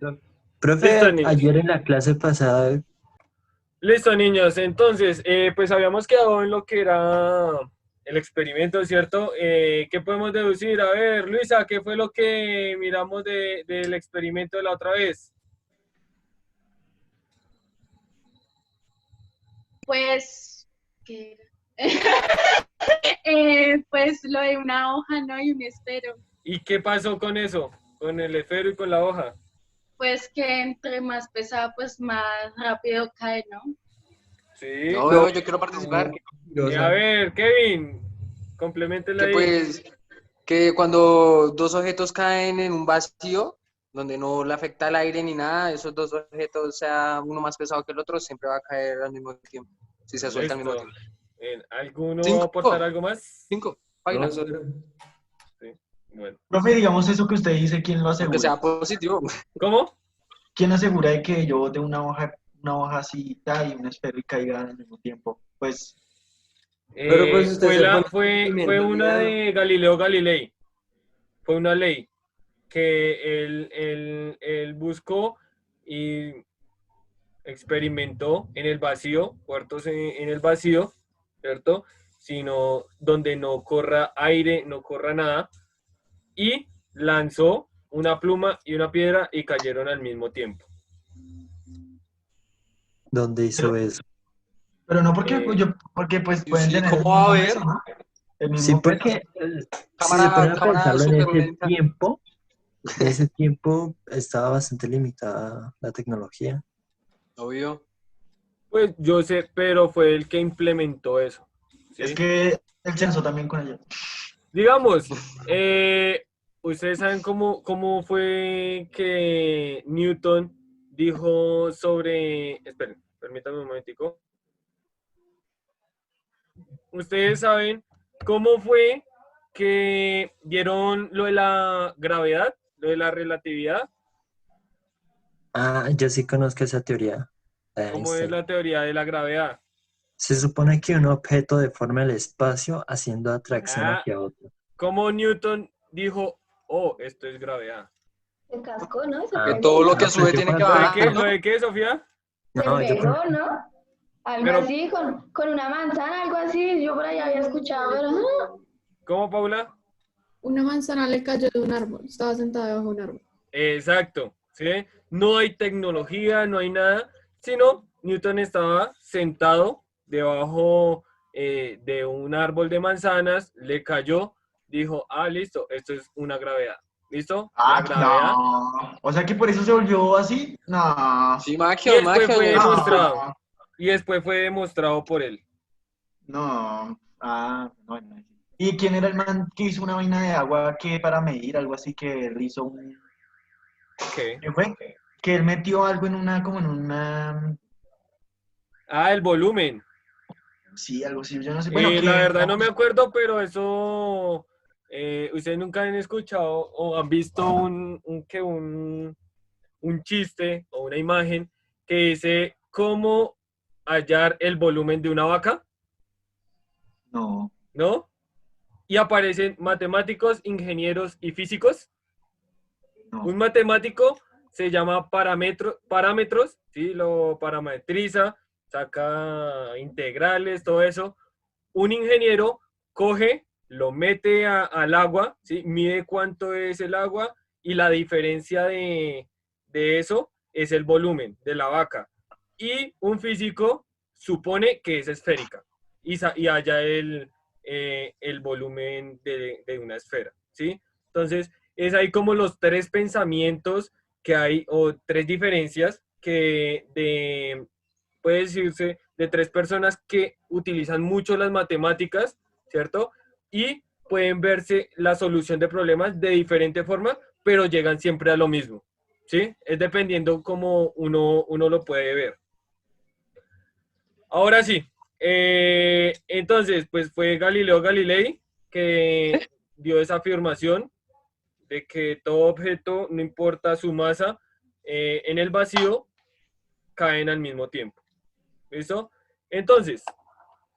Listo, Profe, niños. ayer en la clase pasada, Listo, niños. Entonces, pues habíamos quedado en lo que era el experimento, ¿cierto? ¿Qué podemos deducir? A ver, Luisa, ¿qué fue lo que miramos del experimento de la otra vez? Pues, ¿qué era? Pues lo de una hoja, ¿no? Y un espero. ¿Y qué pasó con eso? Con el esfero y con la hoja. Pues que entre más pesado, pues más rápido cae, ¿no? Sí. No, no, yo quiero participar. qué A mentirosa. ver, Kevin, complementela Que ahí. pues, que cuando dos objetos caen en un vacío, donde no le afecta el aire ni nada, esos dos objetos, sea uno más pesado que el otro, siempre va a caer al mismo tiempo, si se suelta al mismo Listo. tiempo. ¿Alguno va a aportar Cinco, algo más? cinco, No, página. solo. Sí. Bueno. Profe, digamos eso que usted dice, ¿quién lo Aunque asegura? sea positivo. ¿Cómo? ¿Quién asegura de que yo bote una hoja así y un esfero y caiga al mismo tiempo? Pues, Pero pues usted Fue se pone en fue sentimiento una ya. de Galileo Galilei. Fue una ley que él buscó y experimentó en el vacío, cuartos en el vacío, ¿cierto? Sino donde no corra aire, no corra nada, y lanzó una pluma y una piedra y cayeron al mismo tiempo. ¿Dónde hizo pero, eso? pero no porque, Eh, porque pues Y pueden sí, tener ¿cómo el va a mismo ver? peso, ¿no? El Sí, mismo peso. porque si se pone Cámara, a cámara pensarlo súper lenta. en ese tiempo estaba bastante limitada la tecnología. Obvio. pues yo sé, pero fue el que implementó eso, Es ¿sí? que él se lanzó también con ella. Digamos, ¿ustedes saben cómo fue que Newton dijo sobre... Esperen, permítanme un momentico. ¿Ustedes saben cómo fue que vieron lo de la gravedad, lo de la relatividad? Ah, yo sí conozco esa teoría de ¿Cómo es Einstein. la teoría de la gravedad? Se supone que un objeto deforma el espacio haciendo atracción Ah, hacia otro. ¿cómo Newton dijo, oh, esto es gravedad? Se cascó, ¿no? Se Que Ah, todo lo pegó. que ah, pues sube yo tiene que ¿Lo de conozco. qué? bajar, ¿Lo ¿no? de qué, Sofía? Se No, yo pegó, conozco. ¿no? Algo Pero, así, con una manzana, algo así. Yo por ahí había escuchado, pero ¿cómo, Paula? Una manzana le cayó de un árbol, estaba sentada debajo de un árbol. Exacto, ¿sí? No hay tecnología, no hay nada, sino Newton estaba sentado debajo de un árbol de manzanas, le cayó, dijo, ah, listo, esto es una gravedad. ¿Listo? La gravedad. No. O sea que por eso se volvió así. No. Sí, Y magia, después magia, fue güey. demostrado. No. Y después fue demostrado por él. No. Ah, no, no. ¿Y quién era el man que hizo una vaina de agua que para medir algo así que él hizo un... ¿Qué? ¿Qué fue? Que él metió algo en una, como en una... Ah, el volumen. Sí, algo así, yo no sé. Bueno, La que verdad no me digamos, acuerdo, pero eso, ustedes nunca han escuchado o han visto un chiste o una imagen que dice cómo hallar el volumen de una vaca, no, ¿no? Y aparecen matemáticos, ingenieros y físicos. Un no. matemático se llama parámetros, ¿sí? Lo parametriza, saca integrales, todo eso. Un ingeniero coge, lo mete al agua, ¿sí? Mide cuánto es el agua y la diferencia de eso es el volumen de la vaca. Y un físico supone que es esférica y halla el volumen de una esfera, ¿sí? Entonces, es ahí como los tres pensamientos que hay, o tres diferencias puede decirse, de tres personas que utilizan mucho las matemáticas, ¿cierto? Y pueden verse la solución de problemas de diferente forma, pero llegan siempre a lo mismo, ¿sí? Es dependiendo cómo uno lo puede ver. Ahora sí, entonces, pues fue Galileo Galilei que dio esa afirmación de que todo objeto, no importa su masa, en el vacío, caen al mismo tiempo. ¿Listo? Entonces,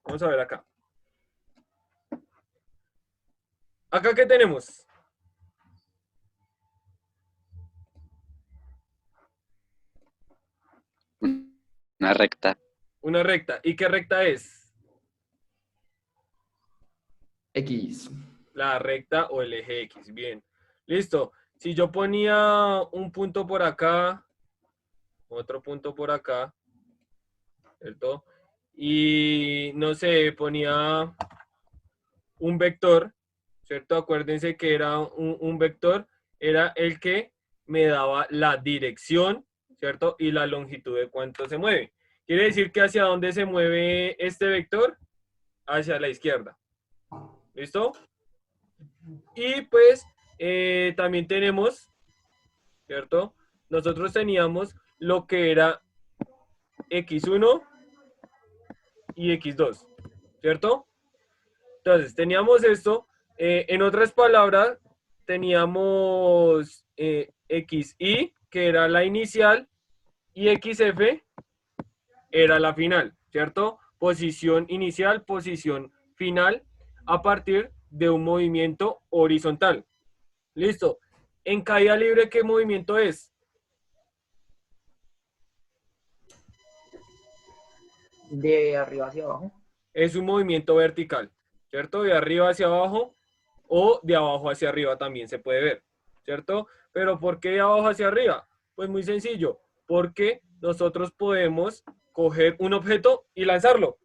vamos a ver acá. ¿Acá qué tenemos? Una recta. Una recta. ¿Y qué recta es? X. La recta o el eje X. Bien. Listo. Si yo ponía un punto por acá, otro punto por acá, ¿cierto? Y no sé, ponía un vector, ¿cierto? Acuérdense que era un vector, era el que me daba la dirección, ¿cierto? Y la longitud de cuánto se mueve. Quiere decir que hacia dónde se mueve este vector, hacia la izquierda. ¿Listo? Y pues también tenemos, ¿cierto? Nosotros teníamos lo que era x1 y x2, ¿cierto? Entonces, teníamos esto. En otras palabras, teníamos xi, que era la inicial, y xf era la final, ¿cierto? Posición inicial, posición final, a partir de un movimiento horizontal. Listo. En caída libre, ¿qué movimiento es? De arriba hacia abajo. Es un movimiento vertical, ¿cierto? De arriba hacia abajo o de abajo hacia arriba también se puede ver, ¿cierto? Pero ¿por qué de abajo hacia arriba? Pues muy sencillo, porque nosotros podemos coger un objeto y lanzarlo.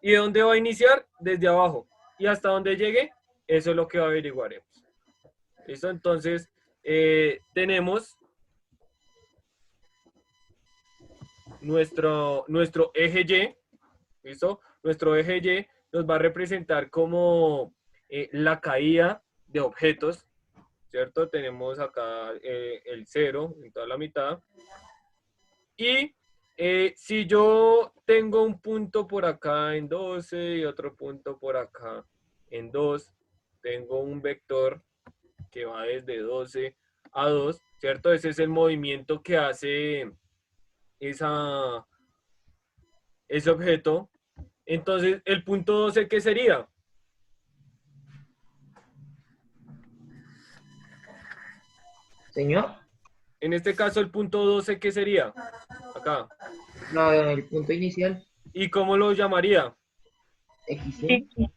¿Y de dónde va a iniciar? Desde abajo. Y hasta donde llegue, eso es lo que averiguaremos. ¿Listo? Entonces, tenemos nuestro eje Y, ¿listo? Nuestro eje Y nos va a representar como la caída de objetos, ¿cierto? Tenemos acá el 0 en toda la mitad. Y si yo tengo un punto por acá en 12 y otro punto por acá en 2, tengo un vector que va desde 12 a 2, ¿cierto? Ese es el movimiento que hace ese objeto. Entonces, el punto 12, ¿qué sería? Señor, En este caso, el punto 12, ¿qué sería? Acá. no, el punto inicial, ¿Y cómo lo llamaría? X,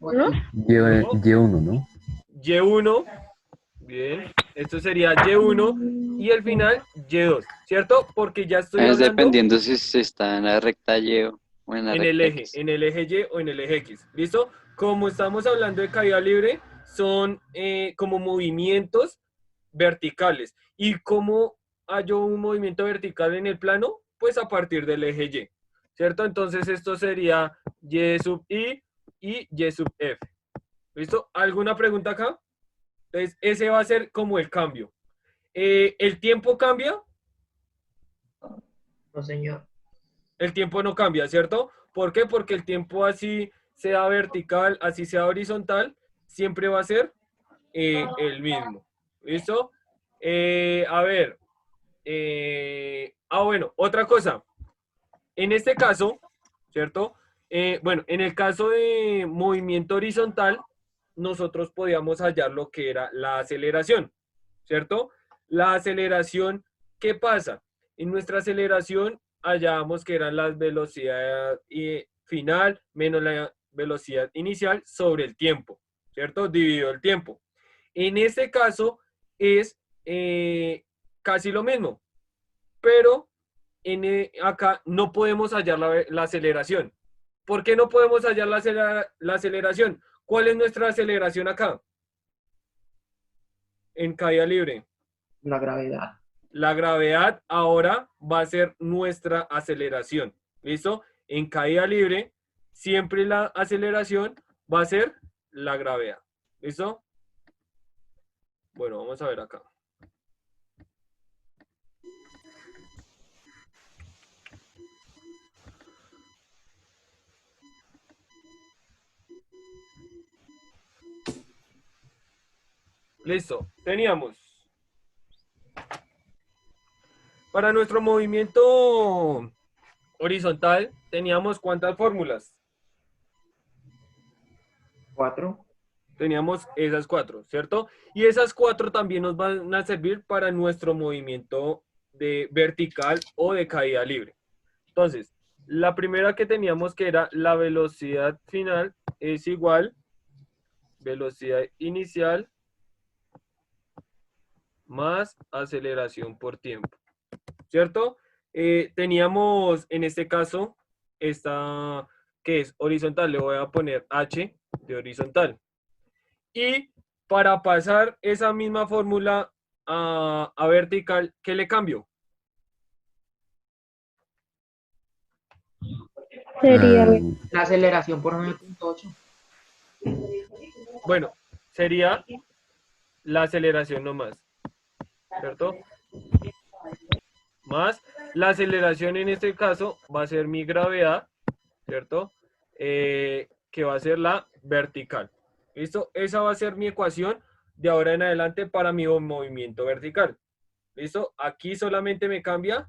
¿No? Y1, ¿no? Y1. Bien. Esto sería Y1 y el final Y2, ¿cierto? Porque ya estoy Es hablando dependiendo si se está en la recta Y o en la en el recta eje, X. en el eje Y o en el eje X. ¿Listo? Como estamos hablando de caída libre, son como movimientos verticales. ¿Y cómo hallo un movimiento vertical en el plano? Pues a partir del eje Y, ¿cierto? Entonces esto sería Y sub I y Y sub F. ¿Listo? ¿Alguna pregunta acá? Entonces ese va a ser como el cambio. ¿El tiempo cambia? no señor. El tiempo no cambia, ¿cierto? ¿Por qué? Porque el tiempo así sea vertical, así sea horizontal, siempre va a ser el mismo. ¿Listo? A ver. Bueno, otra cosa. En este caso, ¿cierto? Bueno, en el caso de movimiento horizontal, nosotros podíamos hallar lo que era la aceleración, ¿cierto? La aceleración, ¿qué pasa? En nuestra aceleración hallábamos que eran las velocidades final menos la velocidad inicial sobre el tiempo, ¿cierto? Dividido el tiempo. En este caso es casi lo mismo, pero acá no podemos hallar la aceleración. ¿Por qué no podemos hallar la aceleración? ¿Cuál es nuestra aceleración acá? En caída libre. La gravedad. La gravedad ahora va a ser nuestra aceleración. ¿Listo? En caída libre, siempre la aceleración va a ser la gravedad. ¿Listo? Bueno, vamos a ver acá. Listo, teníamos. Para nuestro movimiento horizontal, teníamos ¿cuántas fórmulas? 4. Teníamos esas 4, ¿cierto? Y esas 4 también nos van a servir para nuestro movimiento de vertical o de caída libre. Entonces, La primera que teníamos que era la velocidad final es igual velocidad inicial más aceleración por tiempo, ¿cierto? Teníamos en este caso esta que es horizontal, le voy a poner h de horizontal. Y para pasar esa misma fórmula a vertical, ¿qué le cambio? Sería La aceleración por 9.8. Bueno, sería la aceleración nomás, ¿cierto? Más la aceleración en este caso va a ser mi gravedad, ¿cierto? Que va a ser la vertical. ¿Listo? Esa va a ser mi ecuación de ahora en adelante para mi movimiento vertical. ¿Listo? Aquí solamente me cambia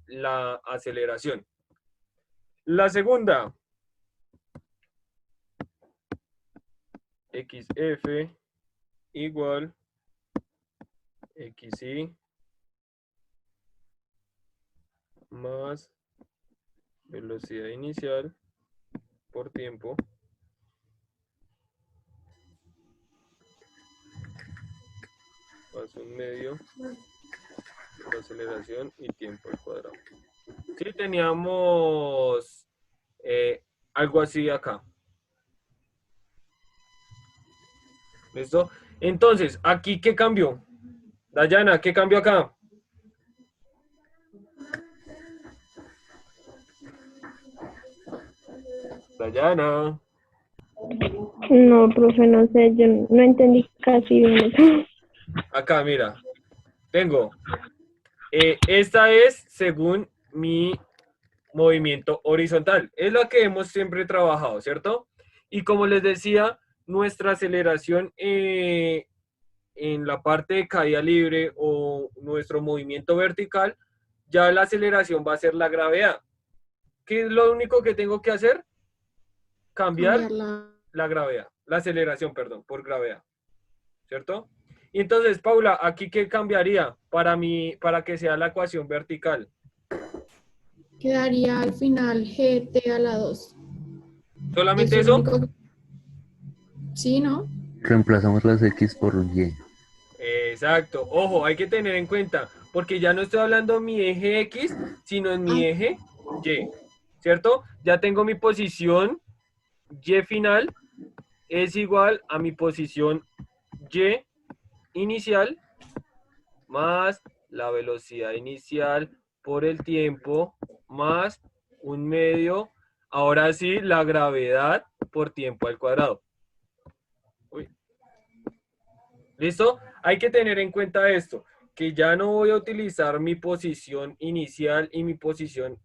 la aceleración. La segunda, xf igual xy más velocidad inicial por tiempo más un medio de aceleración y tiempo al cuadrado. Sí, teníamos algo así acá. ¿Listo? Entonces, ¿aquí qué cambió? Dayana, ¿qué cambió acá? Dayana. No, profe, no sé, yo no entendí casi bien. Acá, mira. Tengo. Esta es según mi movimiento horizontal. Es la que hemos siempre trabajado, ¿cierto? Y como les decía, nuestra aceleración en la parte de caída libre o nuestro movimiento vertical, ya la aceleración va a ser la gravedad. ¿Qué es lo único que tengo que hacer? Cambiar la gravedad, la aceleración, perdón, por gravedad, ¿cierto? Y entonces, Paula, ¿aquí qué cambiaría para que sea la ecuación vertical? Quedaría al final GT a la 2. ¿Solamente Es lo eso? único que... Sí, ¿no? Reemplazamos las X por Y. Exacto. Ojo, hay que tener en cuenta, porque ya no estoy hablando de mi eje X, sino en mi eje Y, ¿cierto? Ya tengo mi posición Y final es igual a mi posición Y inicial más la velocidad inicial por el tiempo más un medio, ahora sí, la gravedad por tiempo al cuadrado. Uy. ¿Listo? Hay que tener en cuenta esto, que ya no voy a utilizar mi posición inicial y mi posición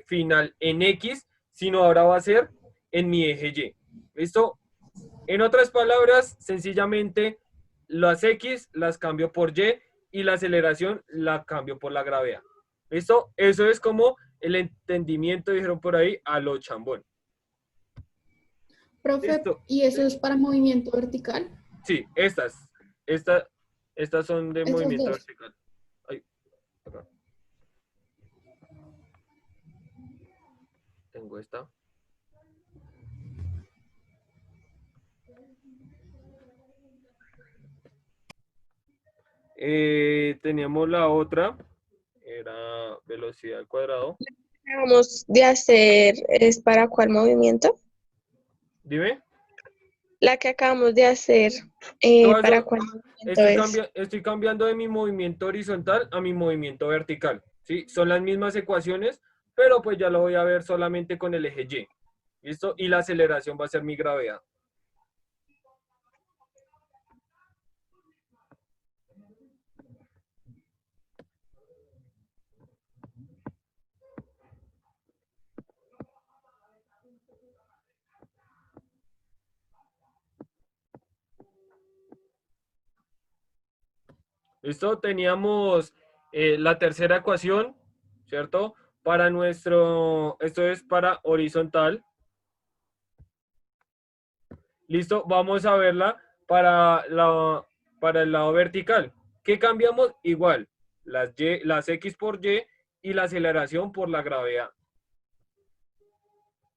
final en X, sino ahora va a ser en mi eje Y. ¿Listo? En otras palabras, sencillamente las X las cambio por Y la aceleración la cambio por la gravedad. ¿Listo? Eso es como el entendimiento, dijeron por ahí, a lo chambón. Profe, ¿Listo? ¿y eso es para movimiento vertical? Sí, estas son de Estas movimiento dos. vertical. Ay, acá. Tengo esta. Teníamos la otra, era velocidad al cuadrado. Acabamos de hacer, ¿es para cuál movimiento? Dime. La que acabamos de hacer, Todo ¿para eso, cuál movimiento es? estoy cambiando de mi movimiento horizontal a mi movimiento vertical. ¿Sí? Son las mismas ecuaciones, pero pues ya lo voy a ver solamente con el eje Y. ¿Listo? Y la aceleración va a ser mi gravedad. ¿Listo? Teníamos la tercera ecuación, ¿cierto? Para esto es para horizontal. ¿Listo? Vamos a verla para el lado vertical. ¿Qué cambiamos? Igual, las X por Y y la aceleración por la gravedad.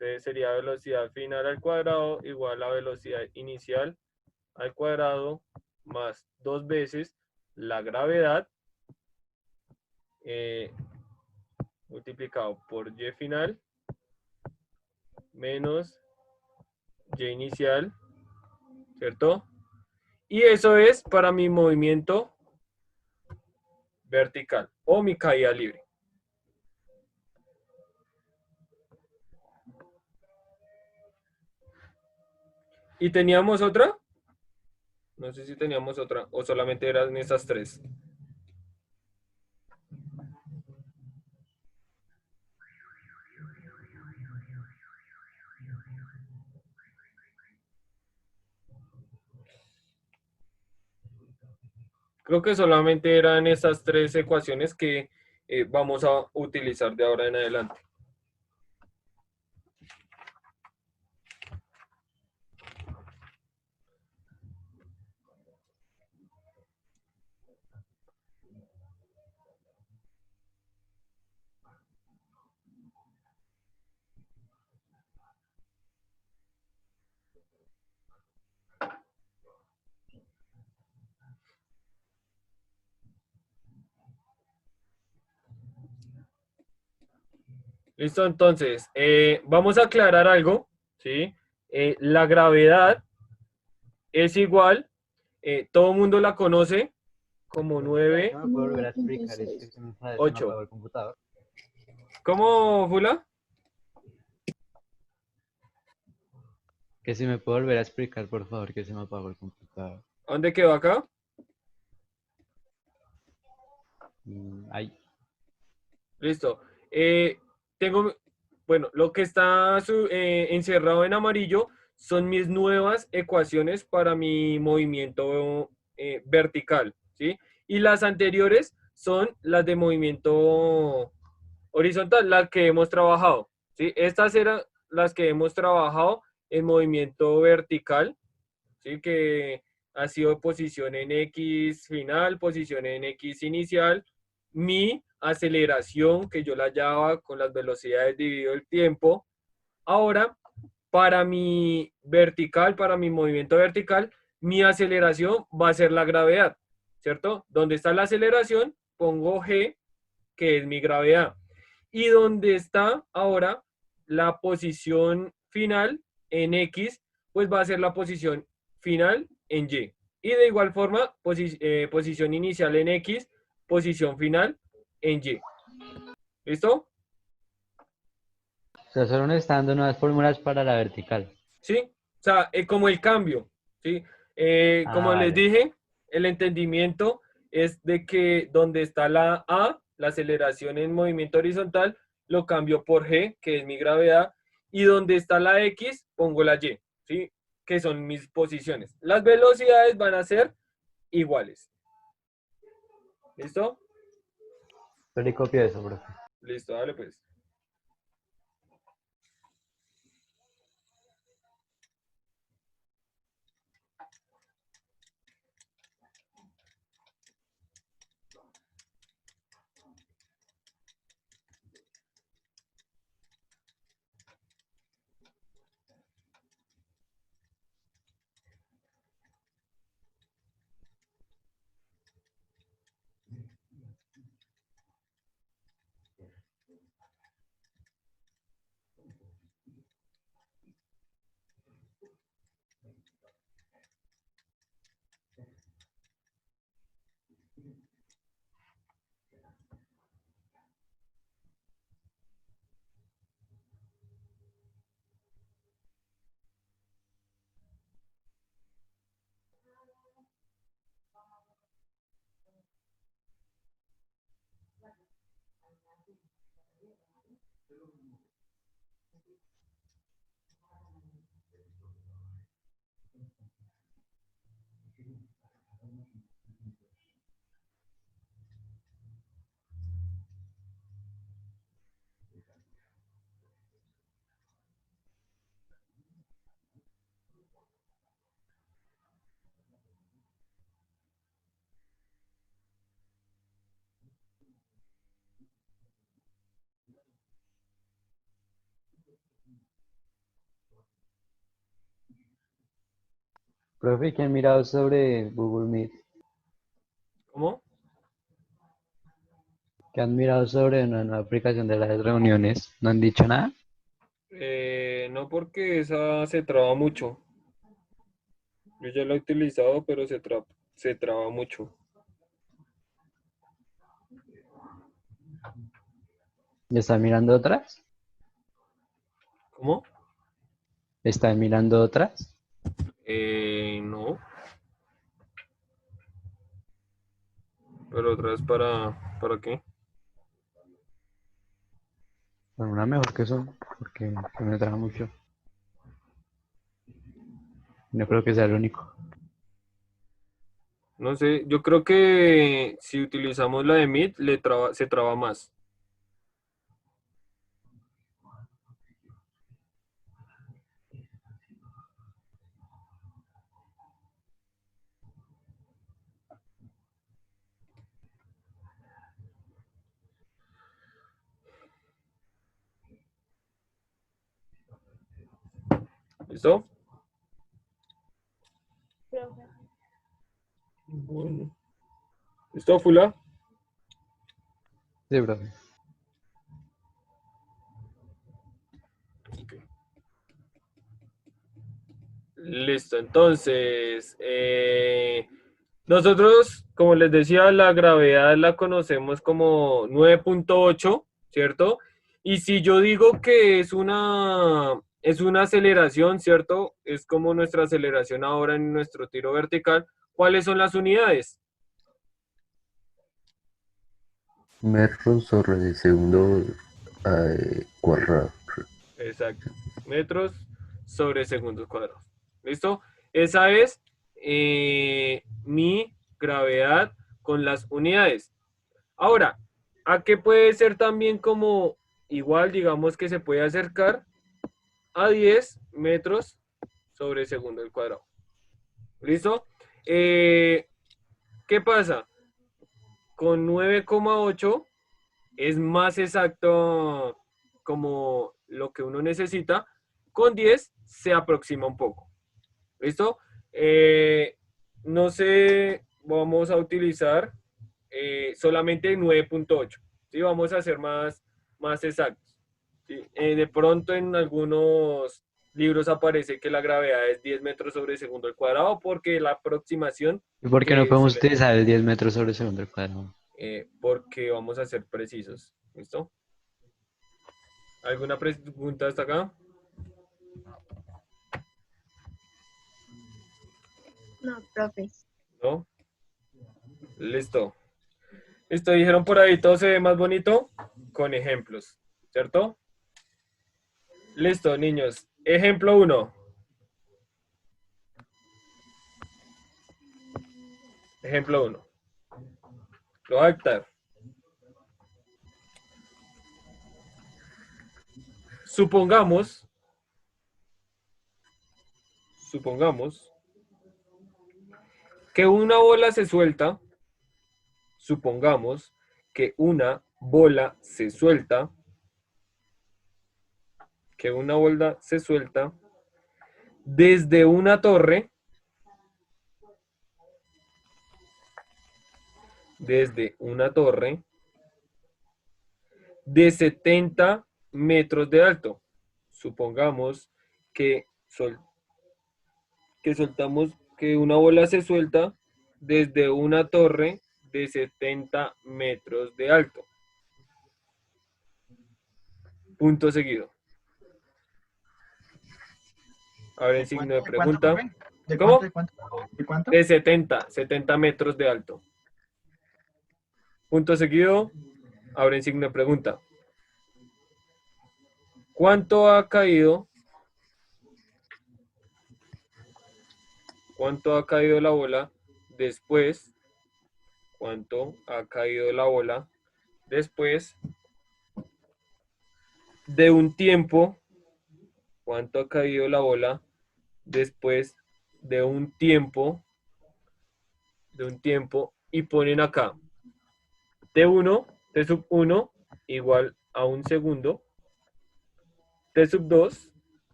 Entonces sería velocidad final al cuadrado igual a velocidad inicial al cuadrado más 2 veces la gravedad multiplicado por y final menos y inicial, ¿cierto? Y eso es para mi movimiento vertical o mi caída libre. ¿Y teníamos otra? No sé si teníamos otra o solamente eran esas tres. Creo que solamente eran esas tres ecuaciones que vamos a utilizar de ahora en adelante. Listo, entonces, vamos a aclarar algo, ¿sí? La gravedad es igual, todo el mundo la conoce como 9, No me puedo volver a explicar, es que se me 8. apagó el computador. ¿Cómo, Fula? Que si me puedo volver a explicar, por favor, que se me apagó el computador. ¿Dónde quedó acá? Ahí. Listo. Tengo, bueno, lo que está encerrado en amarillo son mis nuevas ecuaciones para mi movimiento vertical, ¿sí? Y las anteriores son las de movimiento horizontal, las que hemos trabajado, ¿sí? Estas eran las que hemos trabajado en movimiento vertical, ¿sí? Que ha sido posición en X final, posición en X inicial, mi aceleración, que yo la hallaba con las velocidades dividido el tiempo. Ahora, para mi vertical, para mi movimiento vertical, mi aceleración va a ser la gravedad, ¿cierto? Donde está la aceleración, pongo G, que es mi gravedad. Y donde está ahora la posición final en X, pues va a ser la posición final en Y. Y de igual forma, posición inicial en X, posición final en Y. ¿Listo? O sea, solo me está dando nuevas fórmulas para la vertical. ¿Sí? O sea, como el cambio, ¿sí? Como les Vale. dije, el entendimiento es de que donde está la A, la aceleración en movimiento horizontal, lo cambio por G, que es mi gravedad, y donde está la X, pongo la Y, ¿sí? Que son mis posiciones. Las velocidades van a ser iguales. ¿Listo? Solo copio eso, profe. Listo, dale pues. Profe, ¿qué han mirado sobre Google Meet? ¿Cómo? ¿Qué han mirado sobre una nueva aplicación de las reuniones? ¿No han dicho nada? No, porque esa se traba mucho. Yo ya la he utilizado, pero se traba mucho. ¿Ya están mirando otras? ¿Cómo? ¿Están mirando otras? No, pero otra vez ¿para qué? Bueno, una mejor que son, porque me traba mucho. No creo que sea el único. No sé, yo creo que si utilizamos la de Meet, se traba más. ¿Listo? Bueno. ¿Listo, Fula? Sí, profe. Listo, entonces, nosotros, como les decía, la gravedad la conocemos como 9.8, ¿cierto? Y si yo digo que es una aceleración, ¿cierto? Es como nuestra aceleración ahora en nuestro tiro vertical. ¿Cuáles son las unidades? Metros sobre segundo cuadrado. Exacto. Metros sobre segundos cuadrados. ¿Listo? Esa es mi gravedad con las unidades. Ahora, ¿a qué puede ser también como igual, digamos que se puede acercar a 10 metros sobre segundo al cuadrado? ¿Listo? ¿Qué pasa? Con 9,8 es más exacto como lo que uno necesita. Con 10 se aproxima un poco. ¿Listo? No sé, vamos a utilizar solamente 9.8. ¿Sí? Vamos a ser más exactos. ¿Sí? De pronto en algunos libros aparece que la gravedad es 10 metros sobre segundo al cuadrado porque la aproximación ¿Y por qué no que se podemos le utilizar el 10 metros sobre segundo al cuadrado? porque vamos a ser precisos. ¿Listo? ¿Alguna pregunta hasta acá? No, profe. ¿No? Listo. Listo, dijeron por ahí, todo se ve más bonito con ejemplos, ¿cierto? Listo, niños. Ejemplo 1. Ejemplo 1. Lo voy a dictar. Supongamos que una bola se suelta. Supongamos que una bola se suelta. Que una bola se suelta desde una torre. Desde una torre de 70 metros de alto. Supongamos que, soltamos que una bola se suelta desde una torre de 70 metros de alto. Punto seguido. Ahora en signo de pregunta. ¿De ¿Cómo? cuánto? ¿De cuánto? ¿De cuánto? De 70 metros de alto. Punto seguido. Ahora en signo de pregunta. ¿Cuánto ha caído? ¿Cuánto ha caído la bola después? ¿Cuánto ha caído la bola después de un tiempo? ¿Cuánto ha caído la bola después de un tiempo? Y ponen acá T1, T sub 1 igual a un segundo. T sub 2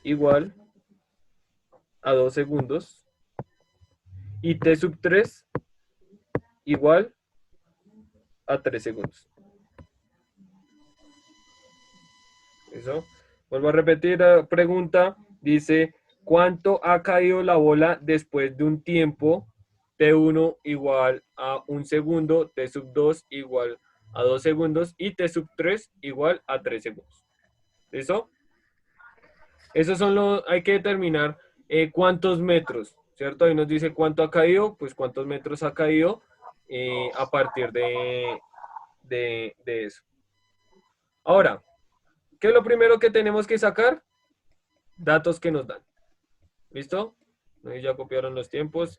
igual a 2 segundos y t sub 3 igual a 3 segundos. Eso. Vuelvo a repetir la pregunta. Dice, ¿cuánto ha caído la bola después de un tiempo? T1 igual a 1 segundo, T sub 2 igual a 2 segundos y T sub 3 igual a 3 segundos. ¿Listo? Esos son los, hay que determinar cuántos metros, ¿cierto? Ahí nos dice cuánto ha caído, pues cuántos metros ha caído a partir de eso. Ahora, ¿qué es lo primero que tenemos que sacar? Datos que nos dan. ¿Listo? Ahí ya copiaron los tiempos.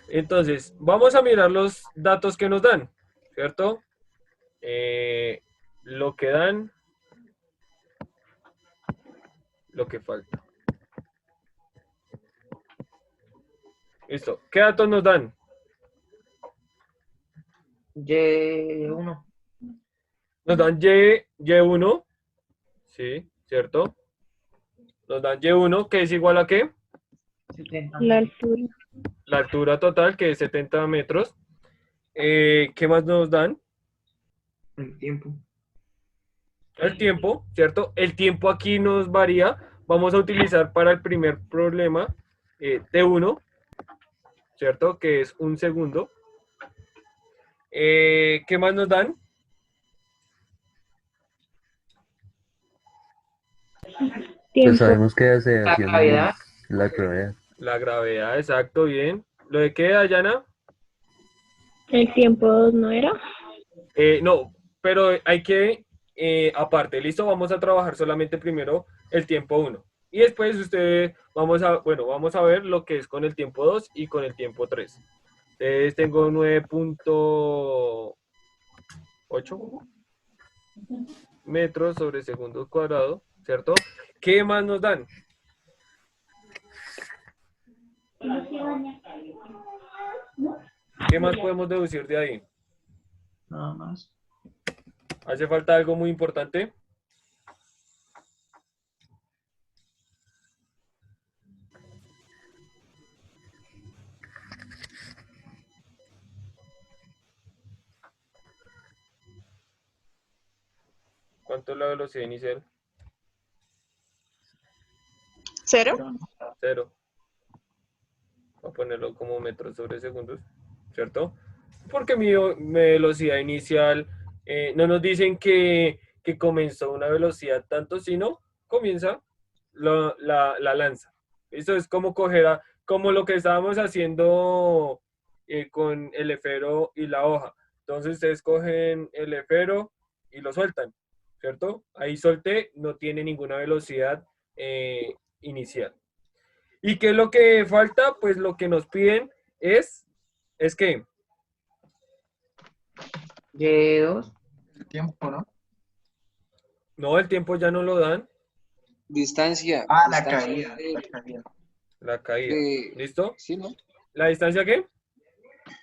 Entonces, vamos a mirar los datos que nos dan, ¿cierto? Lo que dan, lo que falta. Listo. ¿Qué datos nos dan? Y1. Nos dan Y1, sí, ¿cierto? Nos dan Y1, que es igual a ¿qué? 70. La altura. La altura total, que es 70 metros. ¿Qué más nos dan? El tiempo. El tiempo, ¿cierto? El tiempo aquí nos varía. Vamos a utilizar para el primer problema T1, ¿cierto? Que es 1 segundo. ¿Qué más nos dan? Pues Tiempo. sabemos que hace La haciendo gravedad. la gravedad. La gravedad, exacto, bien. ¿Lo de qué, Dayana? El tiempo 2 no era. No, pero hay que, aparte, listo, vamos a trabajar solamente primero el tiempo 1. Y después vamos a ver lo que es con el tiempo 2 y con el tiempo 3. Entonces tengo 9.8 metros sobre segundo cuadrado, ¿cierto? ¿Qué más nos dan? ¿Qué más podemos deducir de ahí? Nada más. ¿Hace falta algo muy importante? ¿Cuánto es la velocidad inicial? ¿Cero? 0. Voy a ponerlo como metros sobre segundos, ¿cierto? Porque mi velocidad inicial, no nos dicen que comenzó una velocidad tanto, sino comienza la lanza. Esto es como como lo que estábamos haciendo con el esfero y la hoja. Entonces ustedes cogen el esfero y lo sueltan, ¿cierto? Ahí solté, no tiene ninguna velocidad inicial. ¿Y qué es lo que falta? Pues lo que nos piden es que Y2. El tiempo, ¿no? no, el tiempo ya no lo dan, Distancia. Ah, la distancia caída. de- La caída. la caída. de- ¿Listo? sí, ¿no? ¿La distancia qué?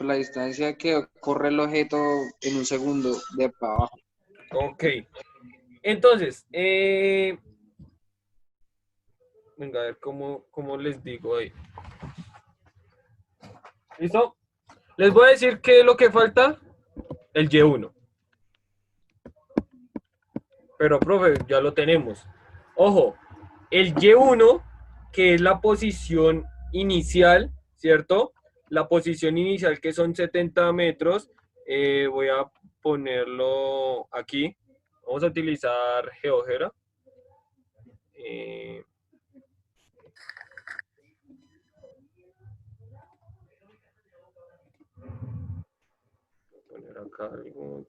La distancia que corre el objeto en un segundo de para abajo. Ok. Entonces, venga, a ver cómo les digo ahí. ¿Listo? Les voy a decir qué es lo que falta, el Y1. Pero, profe, ya lo tenemos. Ojo, el Y1, que es la posición inicial, ¿cierto? La posición inicial que son 70 metros, voy a ponerlo aquí. Vamos a utilizar GeoGebra. Voy a poner acá algo.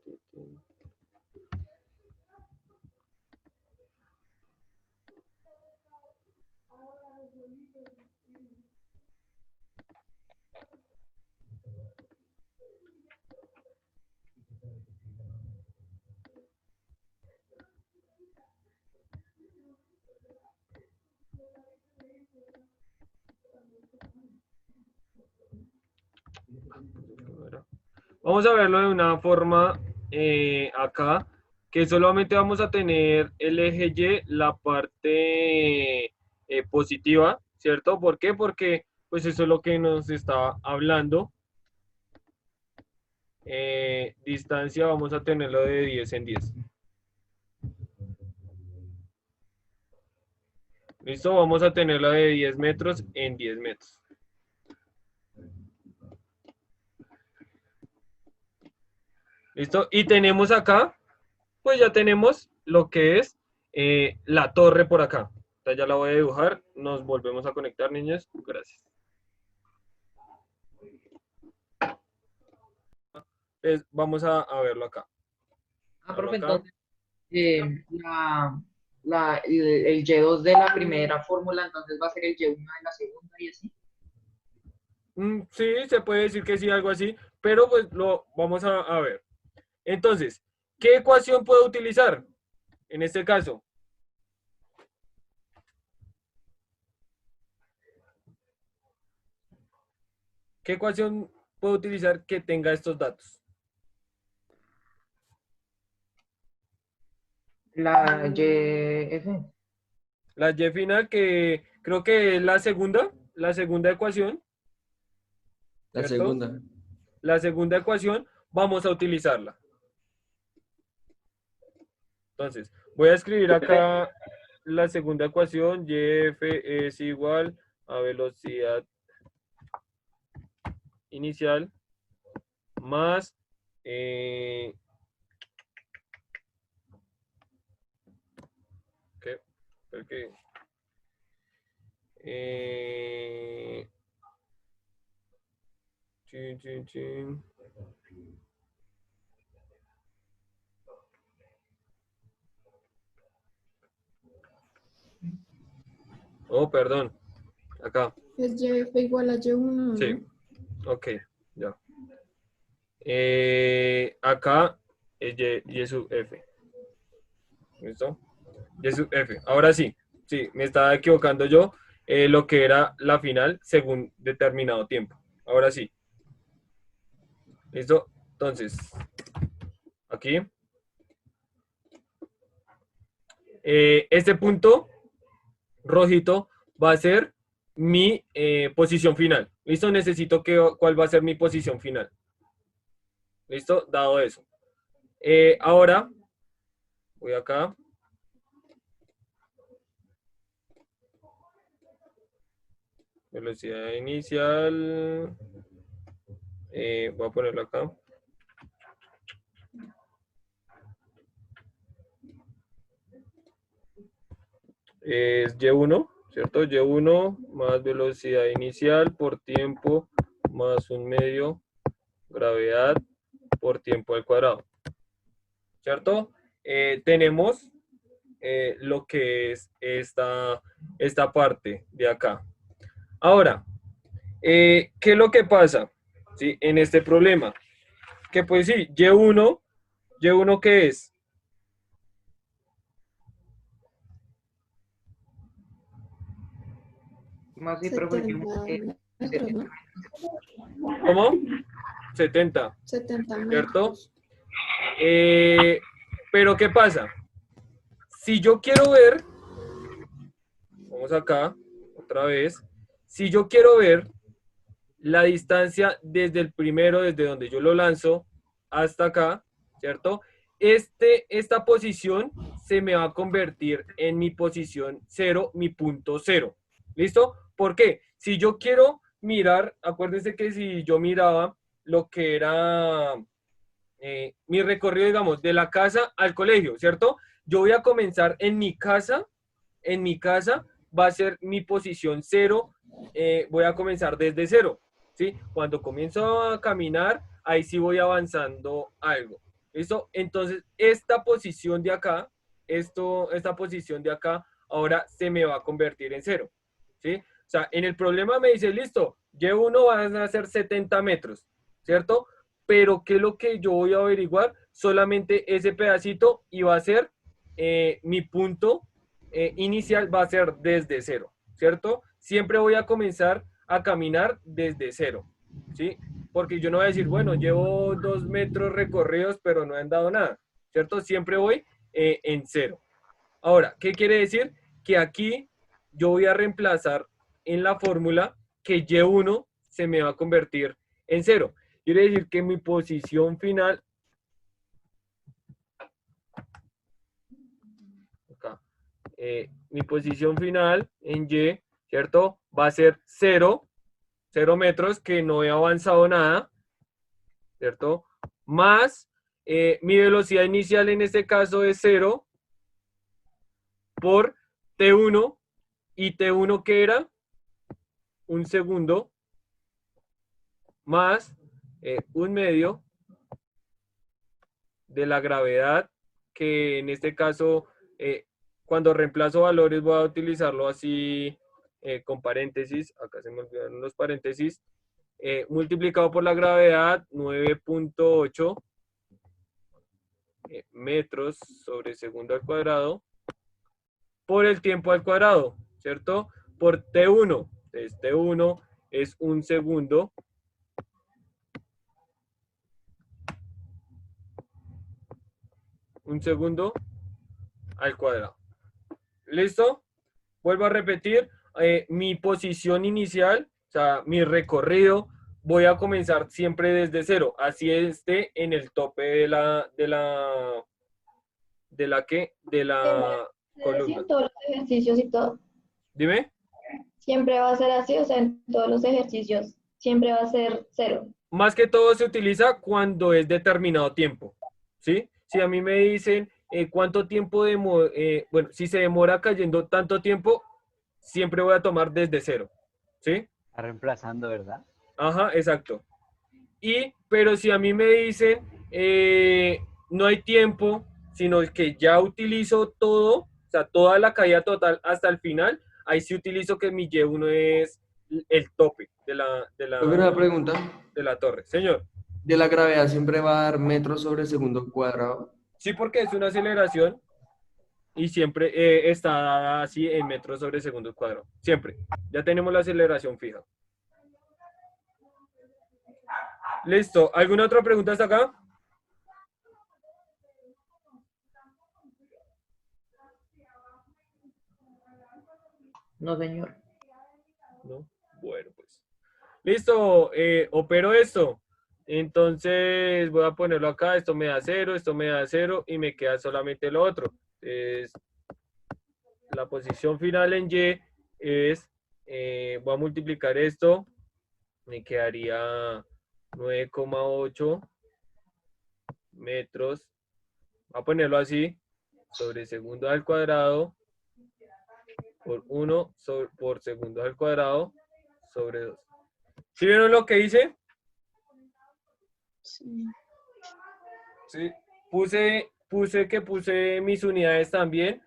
Vamos a verlo de una forma acá, que solamente vamos a tener el eje Y, la parte positiva, ¿cierto? ¿Por qué? Porque pues eso es lo que nos está hablando. Distancia vamos a tenerlo de 10 en 10. ¿Listo? Vamos a tenerla de 10 metros en 10 metros. ¿Listo? Y tenemos acá, pues ya tenemos lo que es la torre por acá. Entonces ya la voy a dibujar. Nos volvemos a conectar, niños. Gracias. Entonces, vamos a verlo acá. Profe, acá. entonces, el Y2 de la primera fórmula, entonces va a ser el Y1 de la segunda y así. Sí, se puede decir que sí, algo así, pero pues lo vamos a ver. Entonces, ¿qué ecuación puedo utilizar en este caso? ¿Qué ecuación puedo utilizar que tenga estos datos? La YF. La Y final, que creo que es la segunda ecuación. La ¿cierto? segunda. La segunda ecuación, vamos a utilizarla. Entonces, voy a escribir acá la segunda ecuación, YF es igual a velocidad inicial más chin. Oh, perdón. Acá. Es YF igual a Y1. Sí. Ok, ya. Acá es Y sub F. ¿Listo? Y sub F. Ahora sí. Sí, me estaba equivocando yo. Lo que era la final según determinado tiempo. Ahora sí. ¿Listo? Entonces, aquí. Este punto rojito va a ser mi posición final. ¿Listo? Necesito cuál va a ser mi posición final. ¿Listo? Dado eso. Ahora, voy acá. Velocidad inicial. Voy a ponerlo acá. Es Y1, ¿cierto? Y1 más velocidad inicial por tiempo más un medio gravedad por tiempo al cuadrado. ¿Cierto? Tenemos lo que es esta parte de acá. Ahora, ¿qué es lo que pasa? ¿Sí? En este problema. Que pues sí, Y1 ¿qué es? Más sí, profe, 70 metros, ¿no? ¿Cómo? 70. 70 metros. ¿Cierto? Pero ¿qué pasa? Si yo quiero ver, vamos acá, otra vez, si yo quiero ver la distancia desde el primero, desde donde yo lo lanzo, hasta acá, ¿cierto? Esta posición se me va a convertir en mi posición 0, mi punto 0. ¿Listo? ¿Por qué? Si yo quiero mirar, acuérdense que si yo miraba lo que era mi recorrido, digamos, de la casa al colegio, ¿cierto? Yo voy a comenzar en mi casa va a ser mi posición 0, voy a comenzar desde 0, ¿sí? Cuando comienzo a caminar, ahí sí voy avanzando algo, ¿listo? Entonces, esta posición de acá, esta posición de acá, ahora se me va a convertir en 0, ¿sí? O sea, en el problema me dice, listo, Y1 van a ser 70 metros, ¿cierto? Pero ¿qué es lo que yo voy a averiguar? Solamente ese pedacito y va a ser mi punto inicial va a ser desde 0, ¿cierto? Siempre voy a comenzar a caminar desde 0, ¿sí? Porque yo no voy a decir, bueno, llevo 2 metros recorridos, pero no he andado nada, ¿cierto? Siempre voy en 0. Ahora, ¿qué quiere decir? Que aquí yo voy a reemplazar en la fórmula que Y1 se me va a convertir en 0. Quiere decir que mi posición final, acá, mi posición final en Y, ¿cierto? Va a ser 0 metros, que no he avanzado nada, ¿cierto? Más mi velocidad inicial en este caso es 0 por T1, y T1 que era 1 segundo más 1/2 de la gravedad, que en este caso cuando reemplazo valores voy a utilizarlo así con paréntesis, acá se me olvidaron los paréntesis, multiplicado por la gravedad 9.8 metros sobre segundo al cuadrado por el tiempo al cuadrado, ¿cierto? Por T1. Entonces, T1 es 1 segundo. Un segundo al cuadrado. ¿Listo? Vuelvo a repetir. Mi posición inicial, o sea, mi recorrido, voy a comenzar siempre desde 0. Así esté en el tope de la columna. En todos los ejercicios y todo. Dime. Siempre va a ser así, o sea, en todos los ejercicios. Siempre va a ser 0. Más que todo se utiliza cuando es determinado tiempo, ¿sí? Si a mí me dicen cuánto tiempo bueno, si se demora cayendo tanto tiempo, siempre voy a tomar desde 0, ¿sí? Está reemplazando, ¿verdad? Ajá, exacto. Pero si a mí me dicen no hay tiempo, sino que ya utilizo todo, o sea, toda la caída total hasta el final, ahí sí utilizo que mi Y1 es el tope de Una pregunta. de la torre. Señor. ¿De la gravedad siempre va a dar metros sobre segundo cuadrado? Sí, porque es una aceleración y siempre está dada así en metros sobre segundo cuadrado. Siempre. Ya tenemos la aceleración fija. Listo. ¿Alguna otra pregunta hasta acá? No, señor. No. Bueno, pues. Listo. Opero esto. Entonces voy a ponerlo acá. Esto me da 0, esto me da 0 y me queda solamente lo otro. Entonces, la posición final en Y es, voy a multiplicar esto. Me quedaría 9,8 metros. Voy a ponerlo así. Sobre segundo al cuadrado por 1 por segundo al cuadrado sobre 2. ¿Sí vieron lo que hice? Sí. Sí. Puse mis unidades también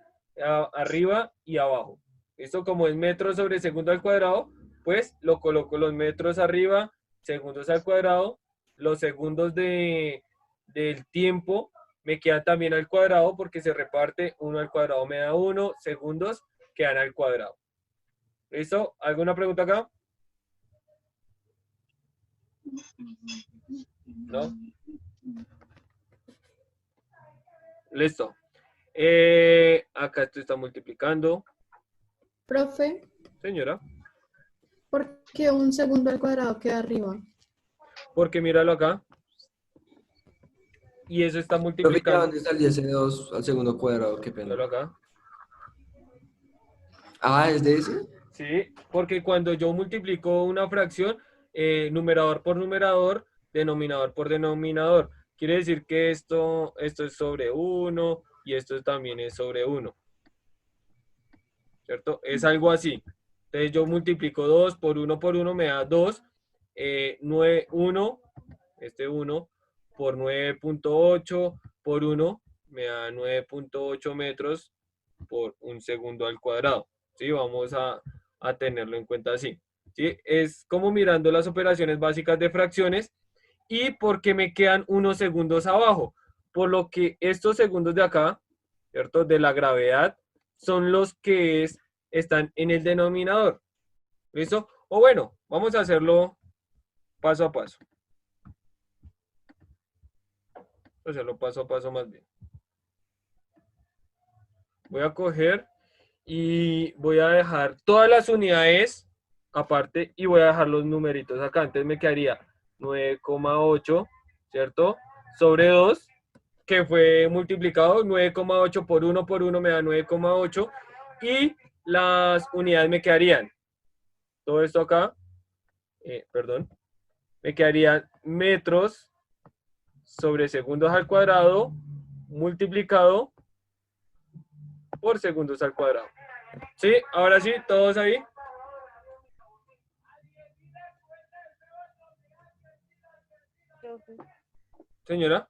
arriba y abajo. Esto como es metros sobre segundo al cuadrado, pues lo coloco los metros arriba, segundos al cuadrado, los segundos del tiempo me quedan también al cuadrado porque se reparte, 1 al cuadrado me da 1, segundos quedan al cuadrado. ¿Listo? ¿Alguna pregunta acá? ¿No? Listo. Acá esto está multiplicando. Profe, Señora. ¿por qué 1 segundo al cuadrado queda arriba? Porque míralo acá. Y eso está Profe, ¿ya multiplicando. dónde está el 10 al segundo cuadrado? Qué pena. Míralo acá. Ah, ¿es de ese? Sí, porque cuando yo multiplico una fracción, numerador por numerador, denominador por denominador, quiere decir que esto es sobre 1 y esto también es sobre 1. ¿Cierto? Es algo así. Entonces yo multiplico 2 por 1 me da 2. 1, este 1, por 9.8 por 1 me da 9.8 metros por 1 segundo al cuadrado. ¿Sí? Vamos a tenerlo en cuenta así. ¿Sí? Es como mirando las operaciones básicas de fracciones y porque me quedan unos segundos abajo. Por lo que estos segundos de acá, ¿cierto? De la gravedad, son los que están en el denominador. ¿Listo? O bueno, vamos a hacerlo paso a paso. Hacerlo paso a paso más bien. Voy a coger y voy a dejar todas las unidades aparte y voy a dejar los numeritos acá. Entonces me quedaría 9,8, ¿cierto? Sobre 2, que fue multiplicado, 9,8 por 1 me da 9,8 y las unidades me quedarían, todo esto acá, perdón, me quedarían metros sobre segundos al cuadrado multiplicado por segundos al cuadrado. ¿Sí? Ahora sí, todos ahí. Señora.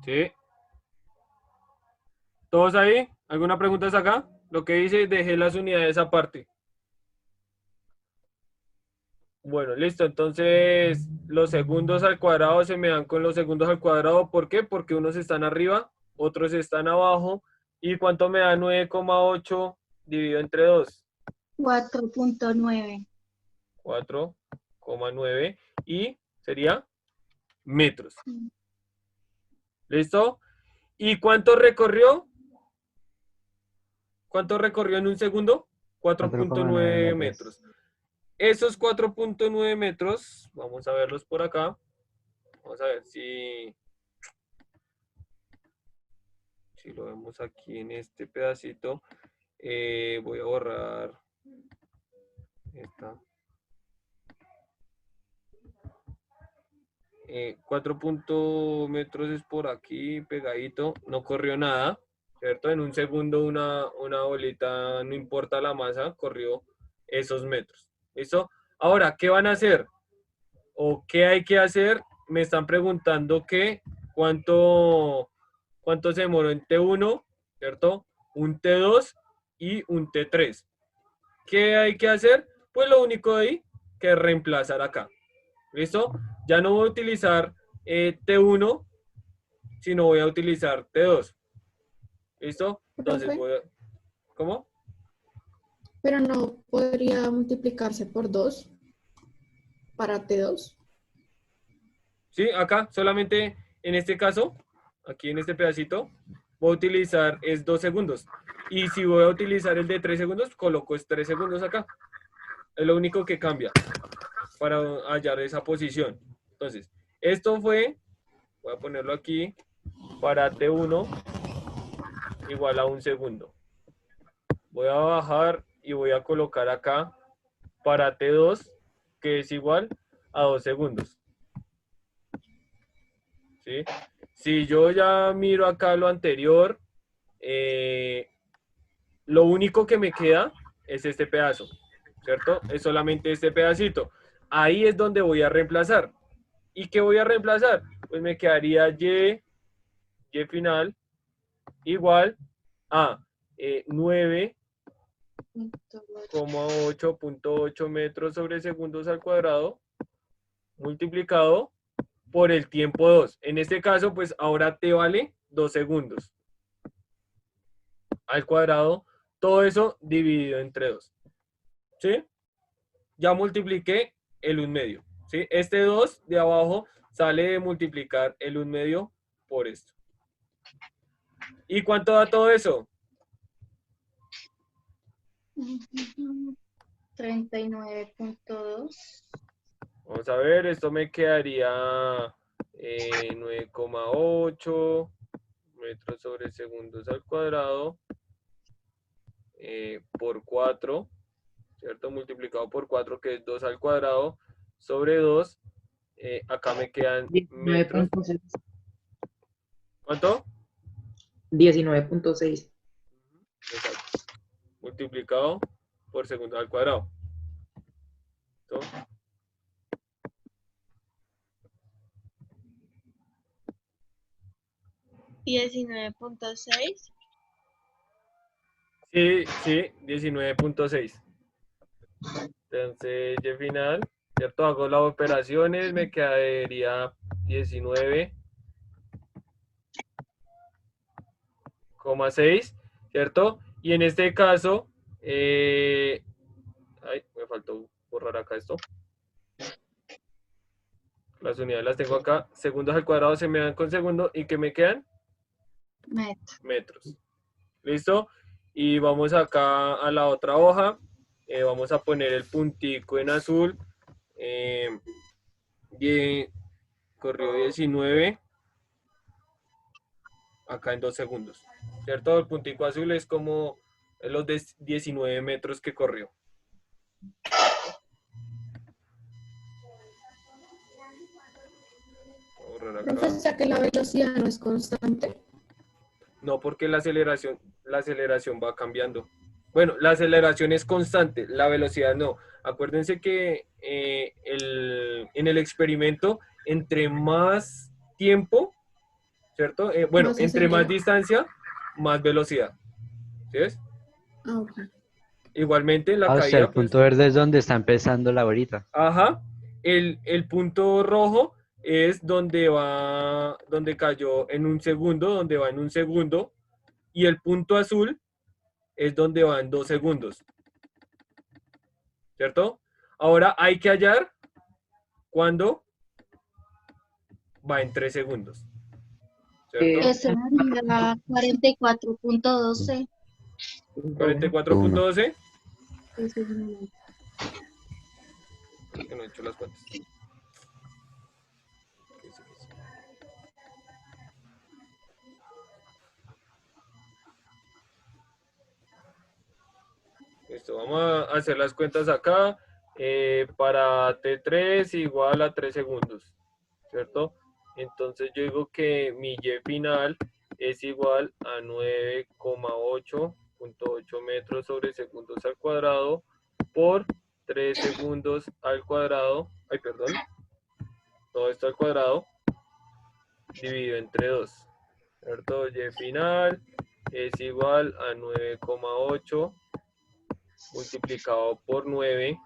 Sí. ¿Todos ahí? ¿Alguna pregunta hasta acá? Lo que dice, dejé las unidades aparte. Bueno, listo. Entonces, los segundos al cuadrado se me dan con los segundos al cuadrado. ¿Por qué? Porque unos están arriba, otros están abajo. ¿Y cuánto me da 9,8 dividido entre 2? 4.9. 4,9. Y sería metros. ¿Listo? ¿Y cuánto recorrió? ¿Cuánto recorrió en un segundo? 4,9 metros. Esos 4,9 metros, vamos a verlos por acá. Vamos a ver si lo vemos aquí en este pedacito. Voy a borrar esta. 4 metros es por aquí, pegadito. No corrió nada, ¿cierto? En un segundo una bolita, no importa la masa, corrió esos metros. ¿Listo? Ahora, ¿qué van a hacer? ¿O qué hay que hacer? Me están preguntando que cuánto se demoró en T1, ¿cierto? Un T2 y un T3. ¿Qué hay que hacer? Pues lo único de ahí que es reemplazar acá. ¿Listo? Ya no voy a utilizar T1, sino voy a utilizar T2. ¿Listo? Entonces voy a... ¿Cómo? Pero no podría multiplicarse por 2 para T2. Sí, acá solamente en este caso, aquí en este pedacito, voy a utilizar es 2 segundos. Y si voy a utilizar el de 3 segundos, coloco es 3 segundos acá. Es lo único que cambia para hallar esa posición. Entonces, esto fue, voy a ponerlo aquí, para T1 igual a 1 segundo. Voy a bajar y voy a colocar acá para T2, que es igual a 2 segundos. ¿Sí? Si yo ya miro acá lo anterior, lo único que me queda es este pedazo, ¿cierto? Es solamente este pedacito. Ahí es donde voy a reemplazar. ¿Y qué voy a reemplazar? Pues me quedaría y final igual a 9,8.8 metros sobre segundos al cuadrado multiplicado por el tiempo 2. En este caso, pues ahora te vale 2 segundos al cuadrado. Todo eso dividido entre 2. ¿Sí? Ya multipliqué el 1/2. ¿Sí? Este 2 de abajo sale de multiplicar el 1/2 por esto. ¿Y cuánto da todo eso? 39.2. Vamos a ver, esto me quedaría 9,8 metros sobre segundos al cuadrado por 4, ¿cierto? Multiplicado por 4, que es 2 al cuadrado, sobre 2. Acá me quedan metros. 19.6. ¿Cuánto? 19.6. Exacto. Multiplicado por segundo al cuadrado. ¿Listo? ¿19.6? Sí, 19.6. Entonces, y final, ¿cierto? Hago las operaciones, me quedaría 19,6, ¿cierto? Y en este caso, me faltó borrar acá esto. Las unidades las tengo acá. Segundos al cuadrado se me dan con segundo. ¿Y qué me quedan? metros. ¿Listo? Y vamos acá a la otra hoja. Vamos a poner el puntico en azul. Corrió 19. Acá en 2 segundos. ¿Cierto? El puntico azul es como los 19 metros que corrió. Profe, o sea que la velocidad no es constante. No, porque la aceleración va cambiando. Bueno, la aceleración es constante, la velocidad no. Acuérdense que en el experimento, entre más tiempo, ¿cierto? Bueno, Más se entre más acelera. distancia, más velocidad. ¿Sí ves? Ah, ok. Igualmente la O sea, el caída, pues, punto verde es donde está empezando la bolita. ajá. El punto rojo es donde cayó en un segundo, donde va en un segundo. Y el punto azul es donde va en 2 segundos. ¿Cierto? Ahora hay que hallar cuando va en 3 segundos. ¿Cierto? Eso sería 44.12. 44.12. Que no he hecho las cuentas. Listo, vamos a hacer las cuentas acá. Para T3 igual a 3 segundos, ¿cierto? Entonces yo digo que mi Y final es igual a 9,8.8 metros sobre segundos al cuadrado por 3 segundos al cuadrado. Ay, perdón. Todo esto al cuadrado dividido entre 2. ¿Cierto? Y final es igual a 9,8 multiplicado por 9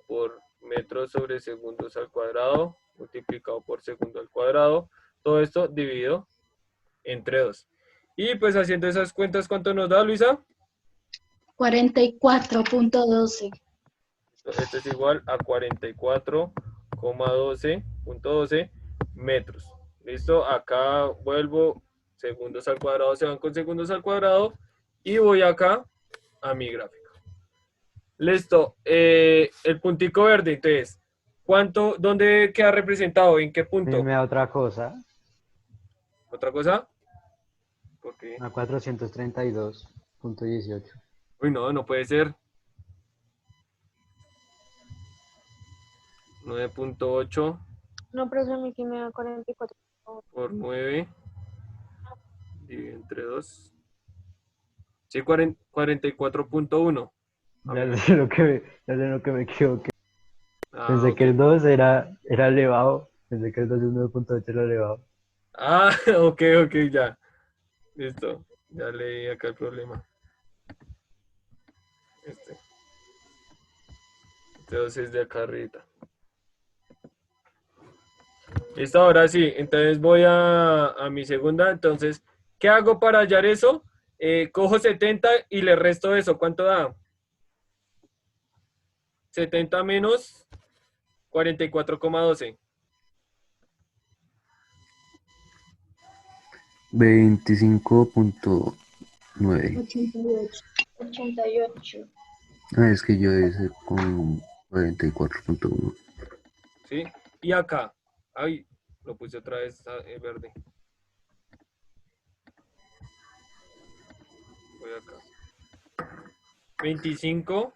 por metros sobre segundos al cuadrado multiplicado por segundo al cuadrado. Todo esto dividido entre 2. Y pues haciendo esas cuentas, ¿cuánto nos da, Luisa? 44.12. Esto es igual a 44,12.12 metros. ¿Listo? Acá vuelvo, segundos al cuadrado se van con segundos al cuadrado y voy acá a mi gráfico. Listo. El puntico verde, entonces, ¿dónde queda representado? ¿En qué punto? Dime otra cosa. ¿Otra cosa? ¿Por qué? A 432.18. Uy, no puede ser. 9.8 No, pero a mí que me da 44. por 9 dividido entre 2. Sí, 44.1. Ya sé lo que me equivoqué. Ah, Pensé ok. que el 2 era elevado. Pensé que el 2 es 9.8 era elevado. Ah, ok, ya. Listo. Ya leí acá el problema. Este 2 es de acá arriba. Listo, ahora sí. Entonces voy a mi segunda. Entonces, ¿qué hago para hallar eso? Cojo 70 y le resto eso. ¿Cuánto da? 70 menos 44,12. 25.9. 88. Ah, es que yo debe ser con 44.1. ¿Sí? Y acá. Ay, lo puse otra vez verde. Voy acá. 25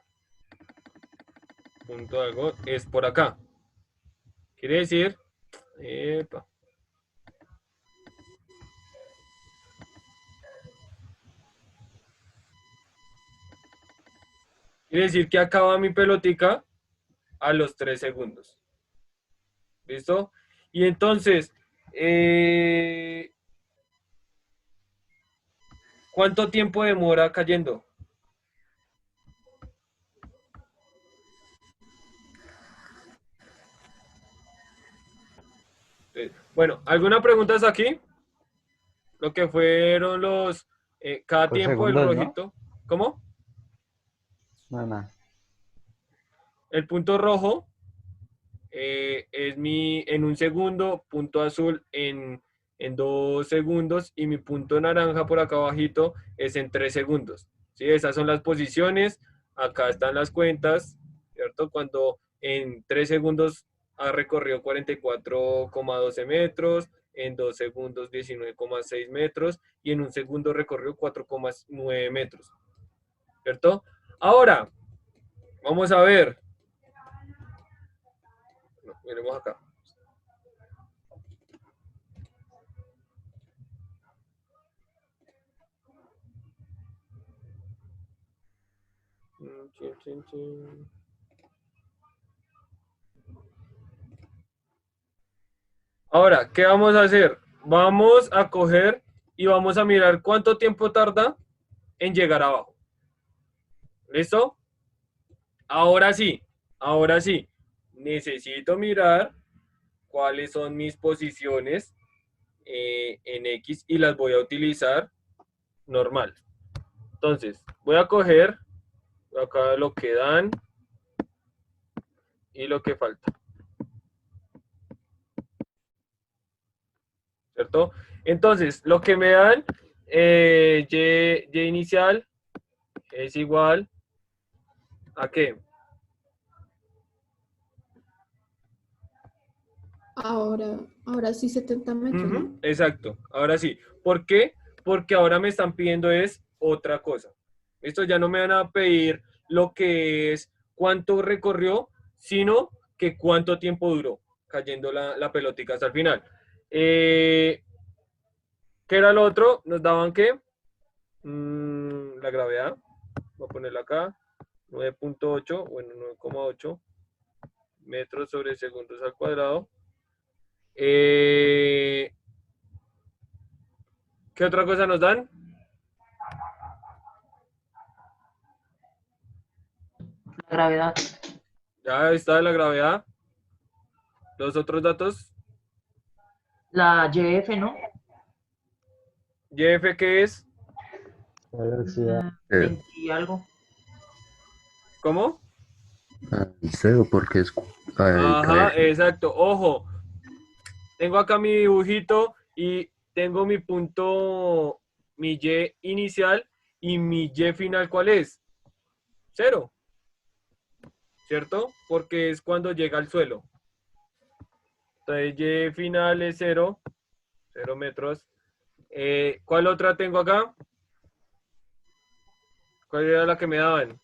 punto algo es por acá. Quiere decir, epa. Quiere decir que acaba mi pelotica a los 3 segundos. ¿Listo? Y entonces, ¿cuánto tiempo demora cayendo? Bueno, ¿alguna pregunta hasta aquí? Lo que fueron cada Por tiempo el segundos, ¿no? rojito. ¿Cómo? No. El punto rojo es en un segundo, punto azul en en 2 segundos y mi punto naranja por acá abajito es en 3 segundos. ¿Sí? Esas son las posiciones, acá están las cuentas, ¿cierto? Cuando en 3 segundos ha recorrido 44,12 metros, en 2 segundos 19,6 metros y en 1 segundo recorrió 4,9 metros, ¿cierto? Ahora, vamos a ver. Miremos acá. Ahora, ¿qué vamos a hacer? Vamos a coger y vamos a mirar cuánto tiempo tarda en llegar abajo. ¿Listo? Ahora sí, necesito mirar cuáles son mis posiciones en X y las voy a utilizar normal. Entonces, voy a coger acá lo que dan y lo que falta. ¿Cierto? Entonces, lo que me dan, y inicial es igual ¿a qué? Ahora sí 70 metros, ¿no? Exacto, ahora sí. ¿Por qué? Porque ahora me están pidiendo es otra cosa. Esto ya no me van a pedir lo que es cuánto recorrió, sino que cuánto tiempo duró cayendo la pelotica hasta el final. ¿Qué era lo otro? Nos daban ¿qué? La gravedad. Voy a ponerla acá. 9.8, bueno, 9,8 metros sobre segundos al cuadrado. ¿Qué otra cosa nos dan? La gravedad. Ya está la gravedad. Los otros datos. La YF, ¿no? ¿YF qué es? Velocidad. 20 y algo. ¿Cómo? Cero porque es Ajá, caer. exacto. Ojo. Tengo acá mi dibujito y tengo mi punto, mi Y inicial y mi Y final, ¿cuál es? 0. ¿Cierto? Porque es cuando llega al suelo. Entonces, Y final es 0. 0 metros. ¿Cuál otra tengo acá? ¿Cuál era la que me daban?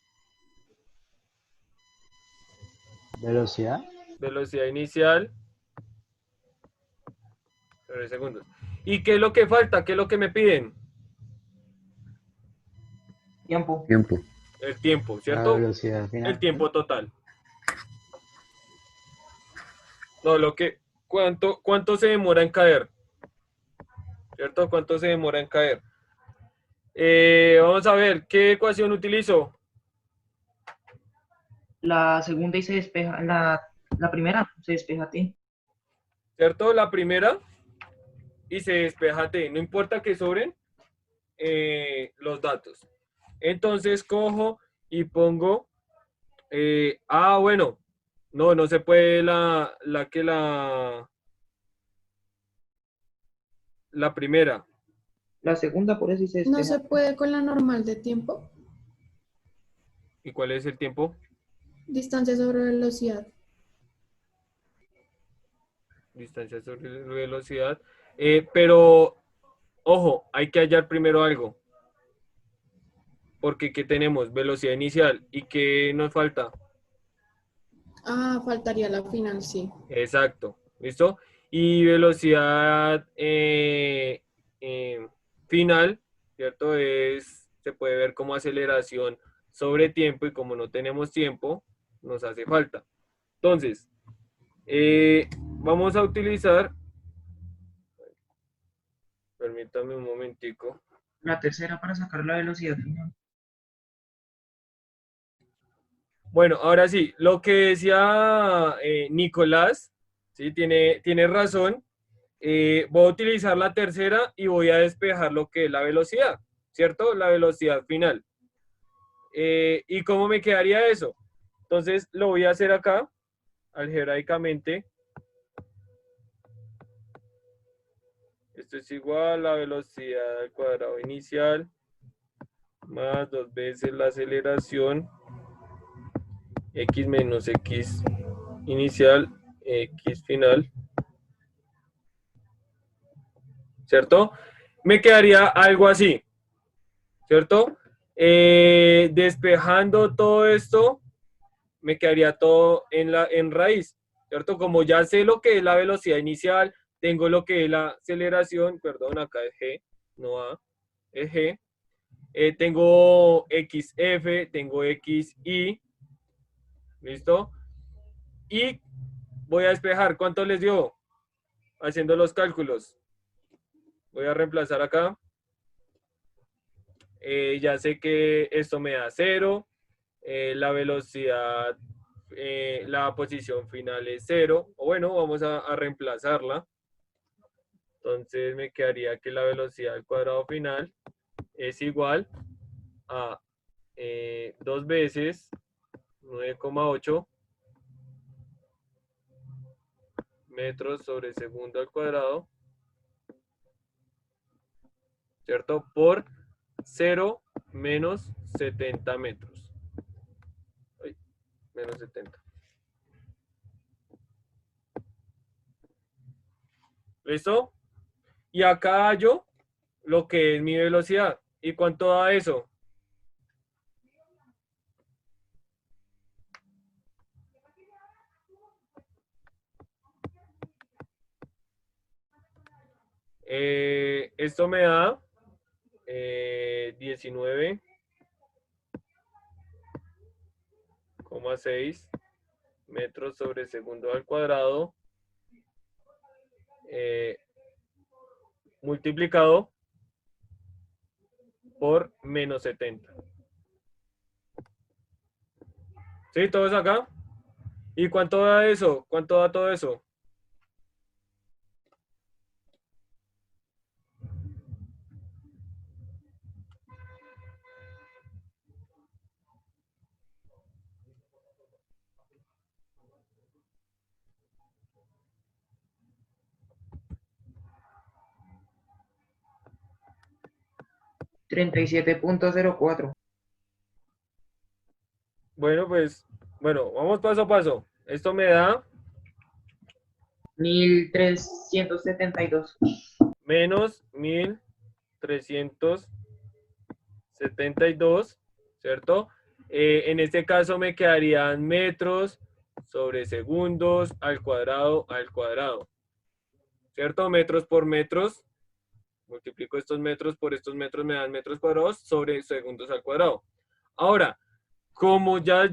Velocidad. Velocidad inicial. 3 segundos. ¿Y qué es lo que falta? ¿Qué es lo que me piden? Tiempo. Tiempo. El tiempo, La ¿cierto? velocidad final. El tiempo total. No, ¿cuánto se demora en caer? ¿Cierto? ¿Cuánto se demora en caer? Vamos a ver, ¿qué ecuación utilizo? La segunda y se despeja. La primera se despeja a ti. ¿Cierto? La primera y se despeja T. No importa que sobren los datos. Entonces cojo y pongo, bueno, no se puede la primera. La segunda por eso y se despeja. No se puede con la normal de tiempo. ¿Y cuál es el tiempo? Distancia sobre velocidad. Distancia sobre velocidad. Pero, ojo, hay que hallar primero algo. Porque ¿qué tenemos? Velocidad inicial. ¿Y qué nos falta? Faltaría la final, sí. Exacto. ¿Listo? Y velocidad final, ¿cierto? Se puede ver como aceleración sobre tiempo y como no tenemos tiempo, nos hace falta. Entonces, vamos a utilizar, permítame un momentico. La tercera para sacar la velocidad final. Bueno, ahora sí, lo que decía Nicolás, ¿sí? Tiene razón. Voy a utilizar la tercera y voy a despejar lo que es la velocidad, ¿cierto? La velocidad final. ¿Y cómo me quedaría eso? Entonces lo voy a hacer acá, algebraicamente. Esto es igual a la velocidad al cuadrado inicial más 2 veces la aceleración x menos x inicial, x final, ¿cierto? Me quedaría algo así, ¿cierto? Despejando todo esto, me quedaría todo en raíz, ¿cierto? Como ya sé lo que es la velocidad inicial, tengo lo que es la aceleración, perdón, acá es g, no a, es g. Tengo xf, tengo xy, ¿listo? Y voy a despejar, ¿cuánto les dio? Haciendo los cálculos. Voy a reemplazar acá. Ya sé que esto me da 0. La velocidad, la posición final es 0. O bueno, vamos a reemplazarla. Entonces me quedaría que la velocidad al cuadrado final es igual a 2 veces 9,8 metros sobre segundo al cuadrado, ¿cierto? Por 0 menos 70 metros. Ay, menos 70. ¿Listo? Y acá hallo lo que es mi velocidad. ¿Y cuánto da eso? Esto me da 19,6 metros sobre segundo al cuadrado multiplicado por menos 70. ¿Sí? ¿Todo eso acá? ¿Y cuánto da eso? ¿Cuánto da todo eso? $37.04. Bueno, pues, bueno, vamos paso a paso. Esto me da 1372. menos 1372, ¿cierto? En este caso me quedarían metros sobre segundos al cuadrado, ¿cierto? Metros por metros. Multiplico estos metros por estos metros, me dan metros cuadrados sobre segundos al cuadrado. Ahora, como ya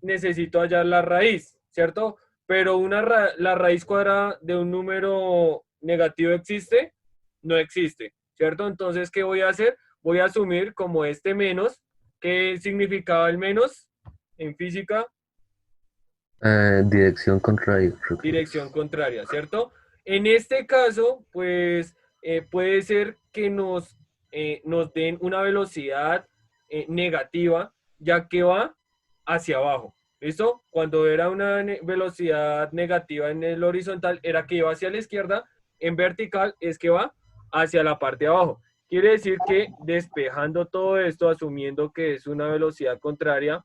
necesito hallar la raíz, ¿cierto? Pero la raíz cuadrada de un número negativo existe, no existe, ¿cierto? Entonces, ¿qué voy a hacer? Voy a asumir como este menos. ¿Qué significaba el menos en física? Dirección contraria, creo que Dirección es. contraria, ¿cierto? En este caso, pues puede ser que nos den una velocidad negativa, ya que va hacia abajo. ¿Listo? Cuando era una velocidad negativa en el horizontal, era que iba hacia la izquierda. En vertical es que va hacia la parte de abajo. Quiere decir que despejando todo esto, asumiendo que es una velocidad contraria,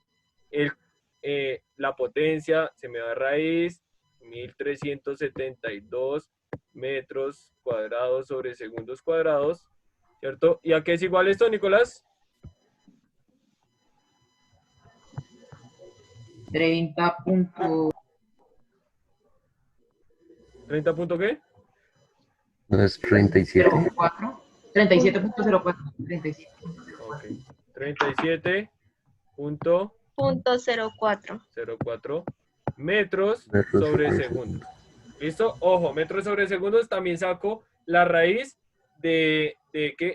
la potencia se me da raíz 1372 metros cuadrados sobre segundos cuadrados, ¿cierto? ¿Y a qué es igual esto, Nicolás? 30. ¿30 punto qué? ¿No es 37? 37.04. 37.04 metros Metros sobre sobre segundo. ¿Listo? Ojo, metros sobre segundos, también saco la raíz de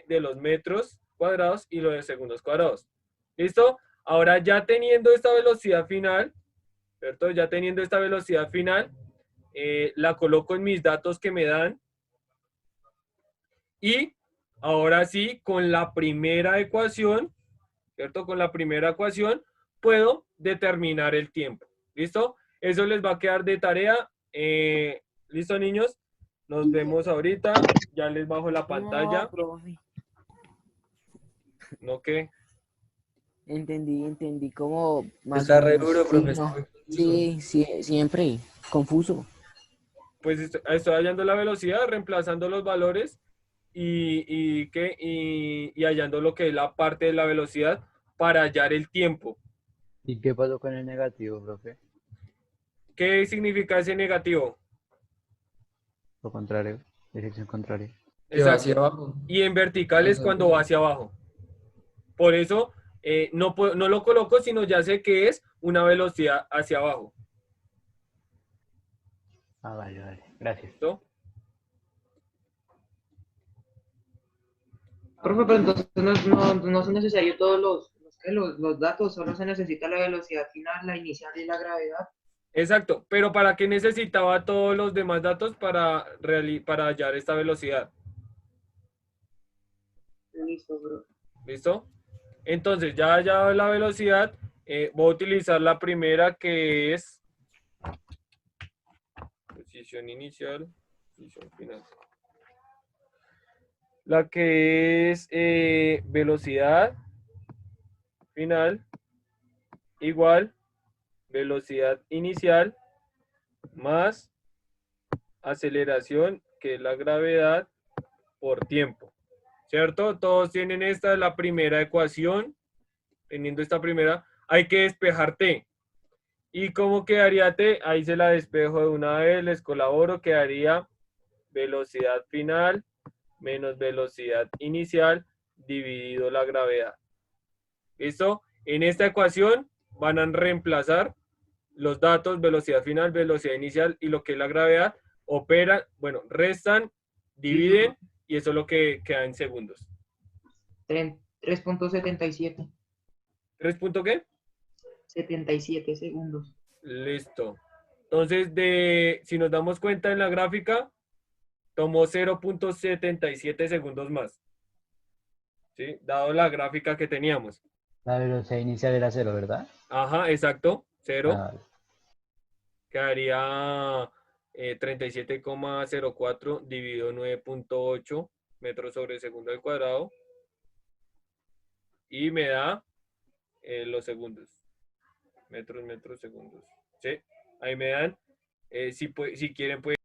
los metros cuadrados y los de segundos cuadrados. ¿Listo? Ahora ya teniendo esta velocidad final, ¿cierto? Ya teniendo esta velocidad final, la coloco en mis datos que me dan. Y ahora sí, con la primera ecuación, ¿cierto? Con la primera ecuación puedo determinar el tiempo. ¿Listo? Eso les va a quedar de tarea. ¿Listo, niños? Nos vemos ahorita. Ya les bajo la pantalla. No, profe. ¿No qué? Entendí como más Está o re menos. duro, Sí, profe. Está no. muy confuso. Sí, siempre. Confuso. Pues estoy hallando la velocidad, reemplazando los valores y hallando lo que es la parte de la velocidad para hallar el tiempo. ¿Y qué pasó con el negativo, profe? ¿Qué significa ese negativo? Lo contrario, dirección contraria. Que va hacia Exacto. abajo. Y en vertical es cuando va hacia abajo. Por eso no lo coloco, sino ya sé que es una velocidad hacia abajo. Ah, vale. Gracias. ¿Listo? Profe, pero entonces no son necesarios todos los datos, solo se necesita la velocidad final, la inicial y la gravedad. Exacto. Pero ¿para qué necesitaba todos los demás datos para hallar esta velocidad? Listo, bro. ¿Listo? Entonces, ya hallado la velocidad, voy a utilizar la primera que es posición inicial, posición final. La que es velocidad final igual velocidad inicial más aceleración, que es la gravedad, por tiempo. ¿Cierto? Todos tienen esta, la primera ecuación. Teniendo esta primera, hay que despejar T. ¿Y cómo quedaría T? Ahí se la despejo de una vez, les colaboro, quedaría velocidad final menos velocidad inicial dividido la gravedad. ¿Listo? En esta ecuación van a reemplazar los datos, velocidad final, velocidad inicial y lo que es la gravedad, operan, bueno, restan, dividen y eso es lo que queda en segundos. 3.77. ¿3 punto qué? 77 segundos. Listo. Entonces, si nos damos cuenta en la gráfica, tomó 0.77 segundos más. ¿Sí? Dado la gráfica que teníamos. La velocidad inicial era 0, ¿verdad? Ajá, exacto. 0. Ah, vale. Quedaría 37,04 dividido 9.8 metros sobre segundo al cuadrado. Y me da los segundos. Metros, segundos. ¿Sí? Ahí me dan. Si quieren, pueden